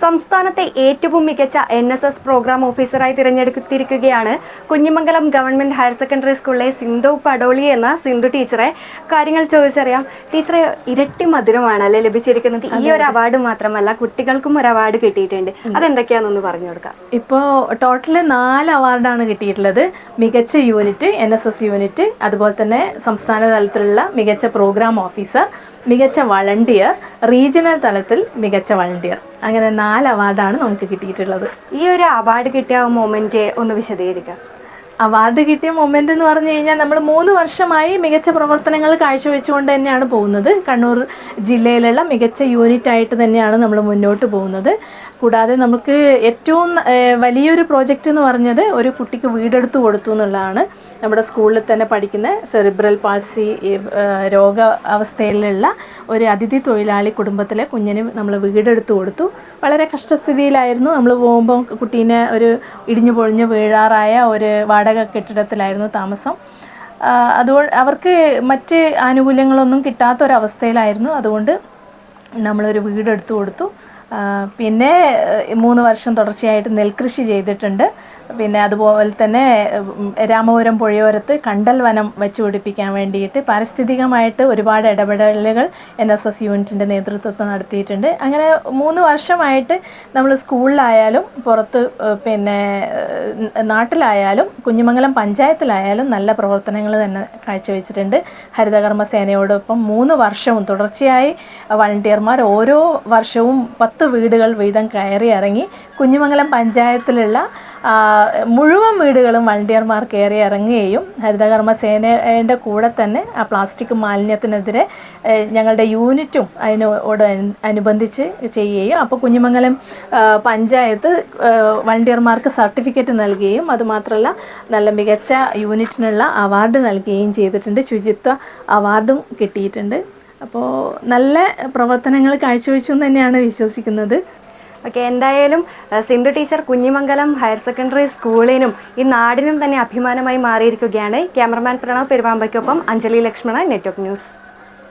സംസ്ഥാനത്തെ ഏറ്റവും മികച്ച NSS പ്രോഗ്രാം ഓഫീസറായി തിരഞ്ഞെടുത്തിരിക്കുകയാണ് കുഞ്ഞിമംഗലം ഗവൺമെന്റ് ഹയർ സെക്കൻഡറി സ്കൂളിലെ സിന്ധു പടോളി എന്ന സിന്ധു ടീച്ചറെ. കാര്യങ്ങൾ ചോദിച്ചറിയാം. ടീച്ചറെ, ഇരട്ടി മധുരമാണല്ലേ ലഭിച്ചിരിക്കുന്നത്? ഈ ഒരു അവാർഡ് മാത്രമല്ല, കുട്ടികൾക്കും ഒരു അവാർഡ് കിട്ടിയിട്ടുണ്ട്. അതെന്തൊക്കെയാണെന്നൊന്ന് പറഞ്ഞു കൊടുക്കാം. ഇപ്പോൾ ടോട്ടല് 4 അവാർഡാണ് കിട്ടിയിട്ടുള്ളത്. മികച്ച യൂണിറ്റ്, NSS യൂണിറ്റ്, അതുപോലെ തന്നെ സംസ്ഥാന തലത്തിലുള്ള മികച്ച പ്രോഗ്രാം ഓഫീസർ, മികച്ച വളണ്ടിയർ, റീജിയണൽ തലത്തിൽ മികച്ച വളണ്ടിയർ, അങ്ങനെ 4 അവാർഡാണ് നമുക്ക് കിട്ടിയിട്ടുള്ളത്. ഈ ഒരു അവാർഡ് കിട്ടിയ മൊമെന്റ് ഒന്ന് വിശദീകരിക്കാം. അവാർഡ് കിട്ടിയ മൊമെന്റ് എന്ന് പറഞ്ഞു കഴിഞ്ഞാൽ, നമ്മൾ 3 വർഷമായി മികച്ച പ്രവർത്തനങ്ങൾ കാഴ്ചവെച്ചുകൊണ്ട് തന്നെയാണ് പോകുന്നത്. കണ്ണൂർ ജില്ലയിലുള്ള മികച്ച യൂണിറ്റ് ആയിട്ട് തന്നെയാണ് നമ്മൾ മുന്നോട്ട് പോകുന്നത്. കൂടാതെ നമുക്ക് ഏറ്റവും വലിയൊരു പ്രോജക്റ്റ് എന്ന് പറഞ്ഞത് ഒരു കുട്ടിക്ക് വീടെടുത്ത് കൊടുത്തു എന്നുള്ളതാണ്. നമ്മുടെ സ്കൂളിൽ തന്നെ പഠിക്കുന്ന സെറിബ്രൽ പാൾസി രോഗ അവസ്ഥയിലുള്ള ഒരു അതിഥി തൊഴിലാളി കുടുംബത്തിലെ കുഞ്ഞിന് നമ്മൾ വീടെടുത്ത് കൊടുത്തു. വളരെ കഷ്ടസ്ഥിതിയിലായിരുന്നു. നമ്മൾ പോകുമ്പോൾ കുട്ടീനെ ഒരു ഇടിഞ്ഞു പൊളിഞ്ഞു വീഴാറായ ഒരു വാടക കെട്ടിടത്തിലായിരുന്നു താമസം. അതുകൊണ്ട് അവർക്ക് മറ്റ് ആനുകൂല്യങ്ങളൊന്നും കിട്ടാത്തൊരവസ്ഥയിലായിരുന്നു. അതുകൊണ്ട് നമ്മളൊരു വീടെടുത്ത് കൊടുത്തു. പിന്നെ 3 വർഷം തുടർച്ചയായിട്ട് നെൽകൃഷി ചെയ്തിട്ടുണ്ട്. പിന്നെ അതുപോലെ തന്നെ രാമപുരം പുഴയോരത്ത് കണ്ടൽ വനം വെച്ച് പിടിപ്പിക്കാൻ വേണ്ടിയിട്ട് പാരിസ്ഥിതികമായിട്ട് ഒരുപാട് ഇടപെടലുകൾ NSS യൂണിറ്റിൻ്റെ നേതൃത്വത്തിൽ നടത്തിയിട്ടുണ്ട്. അങ്ങനെ 3 വർഷമായിട്ട് നമ്മൾ സ്കൂളിലായാലും പുറത്ത് പിന്നെ നാട്ടിലായാലും കുഞ്ഞിമംഗലം പഞ്ചായത്തിലായാലും നല്ല പ്രവർത്തനങ്ങൾ തന്നെ കാഴ്ചവെച്ചിട്ടുണ്ട്. ഹരിതകർമ്മ സേനയോടൊപ്പം 3 വർഷവും തുടർച്ചയായി വളണ്ടിയർമാർ ഓരോ വർഷവും 10 വീടുകൾ വീതം കയറി ഇറങ്ങി കുഞ്ഞിമംഗലം പഞ്ചായത്തിലുള്ള മുഴുവൻ വീടുകളും വളണ്ടിയർമാർ കയറി ഇറങ്ങുകയും ഹരിതകർമ്മ സേനയുടെ കൂടെ തന്നെ ആ പ്ലാസ്റ്റിക് മാലിന്യത്തിനെതിരെ ഞങ്ങളുടെ യൂണിറ്റും അതിനോട് അനുബന്ധിച്ച് ചെയ്യുകയും, അപ്പോൾ കുഞ്ഞിമംഗലം പഞ്ചായത്ത് വളണ്ടിയർമാർക്ക് സർട്ടിഫിക്കറ്റ് നൽകുകയും അതുമാത്രമല്ല നല്ല മികച്ച യൂണിറ്റിനുള്ള അവാർഡ് നൽകുകയും ചെയ്തിട്ടുണ്ട്. ശുചിത്വ അവാർഡും കിട്ടിയിട്ടുണ്ട്. അപ്പോൾ നല്ല പ്രവർത്തനങ്ങൾ കാഴ്ചവെച്ചു എന്ന് തന്നെയാണ് വിശ്വസിക്കുന്നത്. ഓക്കെ, എന്തായാലും Sindhu teacher Kunhimangalam higher secondary സ്കൂളിനും ഈ നാടിനും തന്നെ അഭിമാനമായി മാറിയിരിക്കുകയാണ്. ക്യാമറമാൻ പ്രണവ് പെരുവാമ്പയ്ക്കൊപ്പം അഞ്ജലി ലക്ഷ്മണ, നെറ്റ്വർക്ക് ന്യൂസ്.